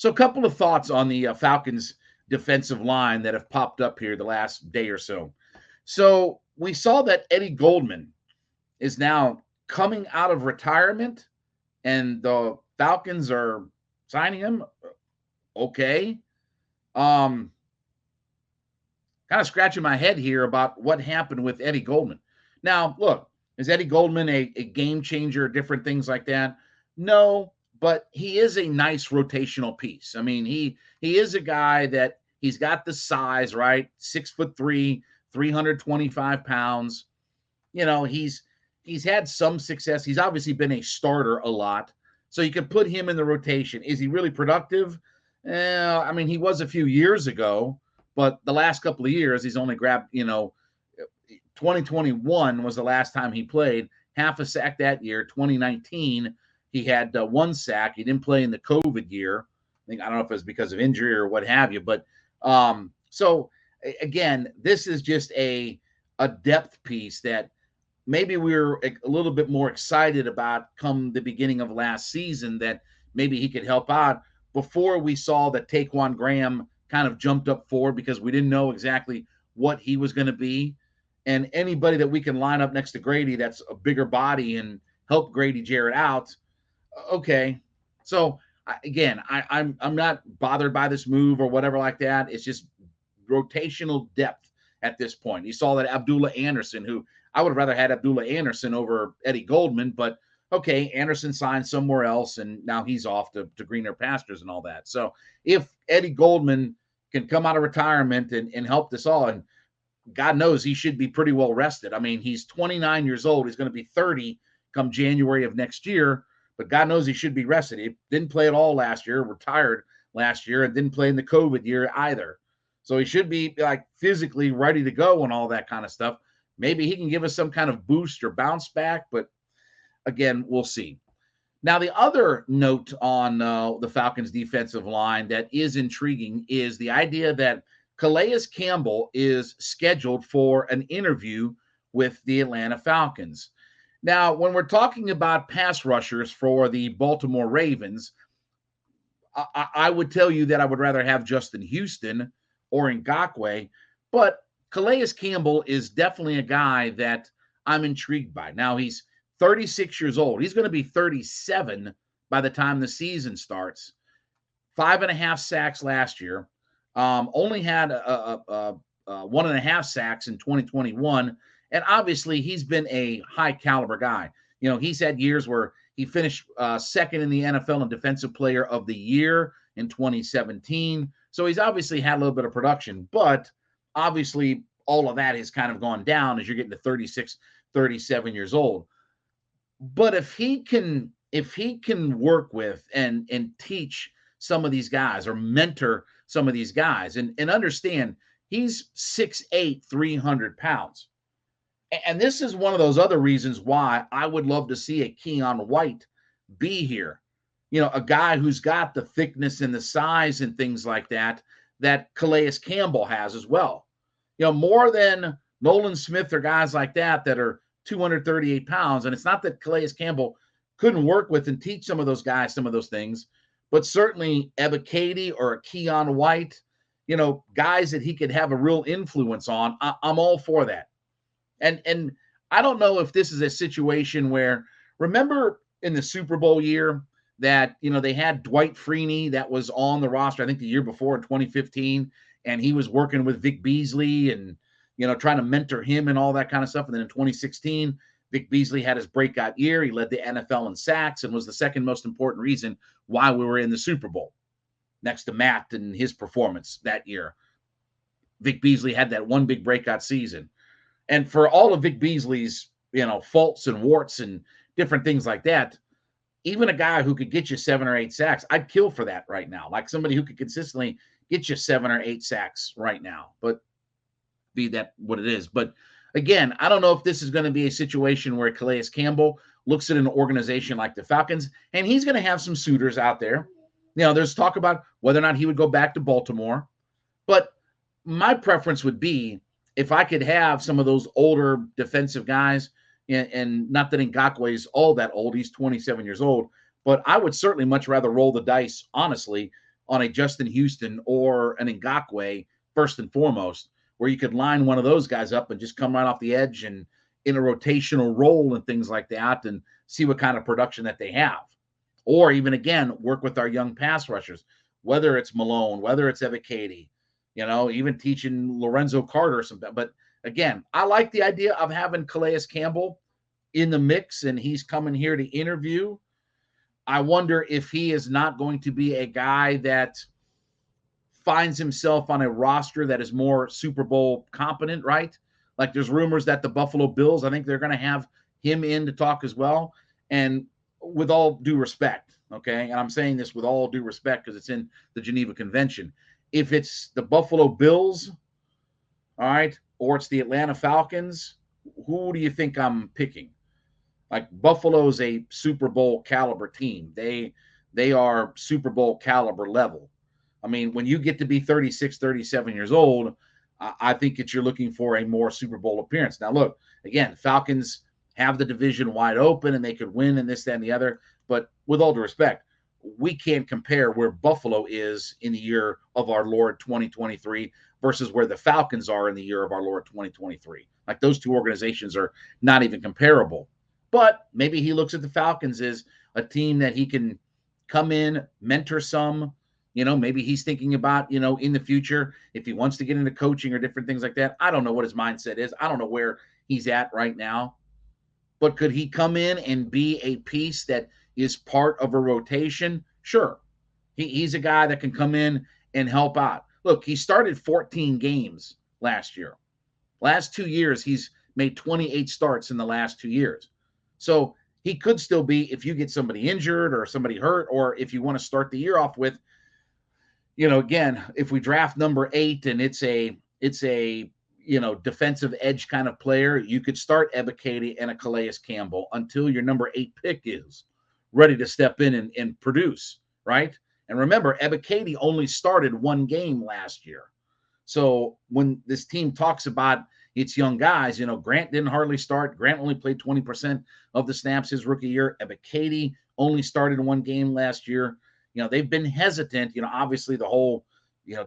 So, a couple of thoughts on the Falcons defensive line that have popped up here the last day or so. So, we saw that Eddie Goldman is now coming out of retirement, and the Falcons are signing him. Okay. Um, Kind of scratching my head here about what happened with Eddie Goldman. Now, look, is Eddie Goldman a game changer, different things like that? No, but he is a nice rotational piece. I mean, he is a guy that he's got the size, right? 6'3", 325 pounds. You know, he's had some success. He's obviously been a starter a lot. So you could put him in the rotation. Is he really productive? I mean, he was a few years ago, but the last couple of years, he's only grabbed, 2021 was the last time he played, half a sack that year. 2019, he had one sack. He didn't play in the COVID year. I don't know if it was because of injury or what have you, but so again, this is just a depth piece that maybe we were a little bit more excited about come the beginning of last season, that maybe he could help out before we saw that Taquan Graham kind of jumped up forward, because we didn't know exactly what he was going to be. And anybody that we can line up next to Grady that's a bigger body and help Grady Jarrett out, okay. So again, I'm not bothered by this move or whatever like that. It's just rotational depth at this point. You saw that Abdullah Anderson, who I would have rather had Abdullah Anderson over Eddie Goldman, but okay, Anderson signed somewhere else, and now he's off to greener pastures and all that. So if Eddie Goldman can come out of retirement and help this all, and God knows he should be pretty well rested. I mean, he's 29 years old. He's going to be 30 come January of next year, but God knows he should be rested. He didn't play at all last year, retired last year, and didn't play in the COVID year either. So he should be like physically ready to go and all that kind of stuff. Maybe he can give us some kind of boost or bounce back, but again, we'll see. Now, the other note on the Falcons defensive line that is intriguing is the idea that Calais Campbell is scheduled for an interview with the Atlanta Falcons. Now, when we're talking about pass rushers for the Baltimore Ravens, I would tell you that I would rather have Justin Houston or Ngakoue, but Calais Campbell is definitely a guy that I'm intrigued by. Now, he's 36 years old. He's going to be 37 by the time the season starts. 5.5 sacks last year. Only had 1.5 sacks in 2021. And obviously, he's been a high caliber guy. You know, he's had years where he finished second in the NFL in Defensive Player of the Year in 2017. So he's obviously had a little bit of production, but obviously all of that has kind of gone down as you're getting to 36, 37 years old. But if he can work with and teach some of these guys or mentor some of these guys and understand he's 6'8", 300 pounds. And this is one of those other reasons why I would love to see a Keion White be here. You know, a guy who's got the thickness and the size and things like that Calais Campbell has as well. You know, more than Nolan Smith or guys like that are 238 pounds. And it's not that Calais Campbell couldn't work with and teach some of those guys some of those things, but certainly Ebiketie or a Keion White, you know, guys that he could have a real influence on. I'm all for that. And I don't know if this is a situation where, remember in the Super Bowl year that, you know, they had Dwight Freeney that was on the roster, I think the year before in 2015, and he was working with Vic Beasley and, you know, trying to mentor him and all that kind of stuff. And then in 2016, Vic Beasley had his breakout year. He led the NFL in sacks and was the second most important reason why we were in the Super Bowl, next to Matt and his performance that year. Vic Beasley had that one big breakout season. And for all of Vic Beasley's, you know, faults and warts and different things like that, even a guy who could get you 7 or 8 sacks, I'd kill for that right now. Like somebody who could consistently get you 7 or 8 sacks right now. But be that what it is. But again, I don't know if this is going to be a situation where Calais Campbell looks at an organization like the Falcons, and he's going to have some suitors out there. You know, there's talk about whether or not he would go back to Baltimore. But my preference would be if I could have some of those older defensive guys, and not that Ngakoue is all that old, he's 27 years old, but I would certainly much rather roll the dice, honestly, on a Justin Houston or an Ngakoue first and foremost, where you could line one of those guys up and just come right off the edge and in a rotational role and things like that and see what kind of production that they have. Or even, again, work with our young pass rushers, whether it's Malone, whether it's Ebiketie, even teaching Lorenzo Carter something. But again, I like the idea of having Calais Campbell in the mix, and he's coming here to interview. I wonder if he is not going to be a guy that finds himself on a roster that is more Super Bowl competent, right? Like there's rumors that the Buffalo Bills, I think they're going to have him in to talk as well. And with all due respect, okay, and I'm saying this with all due respect because it's in the Geneva Convention. If it's the Buffalo Bills, all right, or it's the Atlanta Falcons, who do you think I'm picking? Like Buffalo's a Super Bowl caliber team. They are Super Bowl caliber level. I mean, when you get to be 36, 37 years old, I think that you're looking for a more Super Bowl appearance. Now, look, again, Falcons have the division wide open and they could win and this, that, and the other. But with all due respect, we can't compare where Buffalo is in the year of our Lord 2023 versus where the Falcons are in the year of our Lord 2023. Like those two organizations are not even comparable. But maybe he looks at the Falcons as a team that he can come in, mentor some. Maybe he's thinking about, in the future, if he wants to get into coaching or different things like that. I don't know what his mindset is. I don't know where he's at right now. But could he come in and be a piece that is part of a rotation? Sure. He's a guy that can come in and help out. Look, he started 14 games last year. Last 2 years, he's made 28 starts in the last 2 years. So he could still be, if you get somebody injured or somebody hurt, or if you want to start the year off with, again, if we draft number 8 and it's a defensive edge kind of player, you could start Ebiketie and a Calais Campbell until your number 8 pick is ready to step in and produce, right? And remember, Ebiketie only started 1 game last year. So when this team talks about its young guys, Grant didn't hardly start. Grant only played 20% of the snaps his rookie year. Ebiketie only started 1 game last year. They've been hesitant, obviously the whole,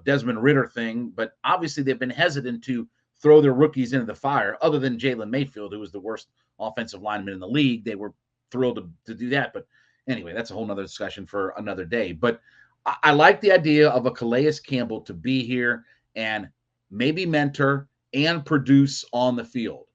Desmond Ridder thing, but obviously they've been hesitant to throw their rookies into the fire, other than Jalen Mayfield, who was the worst offensive lineman in the league. They were thrilled to do that. But anyway, that's a whole nother discussion for another day. But I like the idea of a Calais Campbell to be here and maybe mentor and produce on the field.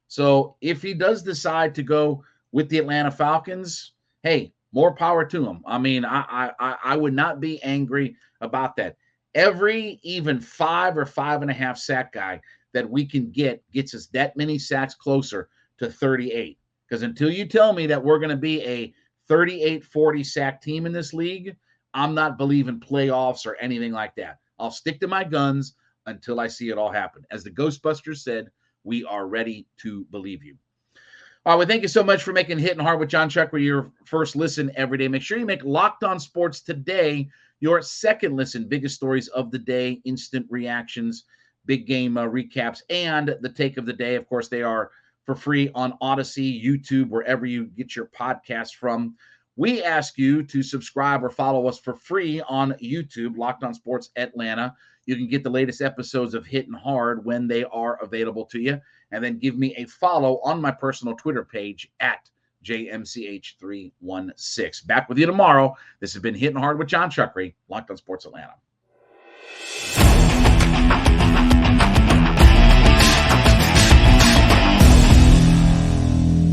So if he does decide to go with the Atlanta Falcons, hey, more power to him. I mean, I would not be angry about that. Every even 5 or 5.5 sack guy that we can gets us that many sacks closer to 38. Because until you tell me that we're going to be a 38-40 sack team in this league, I'm not believing playoffs or anything like that. I'll stick to my guns until I see it all happen. As the Ghostbusters said, we are ready to believe you. All right, well, thank you so much for making Hittin' Hard with Jon Chuckery your first listen every day. Make sure you make Locked On Sports Today your second listen. Biggest stories of the day, instant reactions, big game recaps, and the take of the day. Of course, they are for free on Odyssey, YouTube, wherever you get your podcasts from. We ask you to subscribe or follow us for free on YouTube, Locked On Sports Atlanta. You can get the latest episodes of Hittin' Hard when they are available to you. And then give me a follow on my personal Twitter page at JMCH316. Back with you tomorrow. This has been Hittin' Hard with Jon Chuckery, Locked On Sports Atlanta.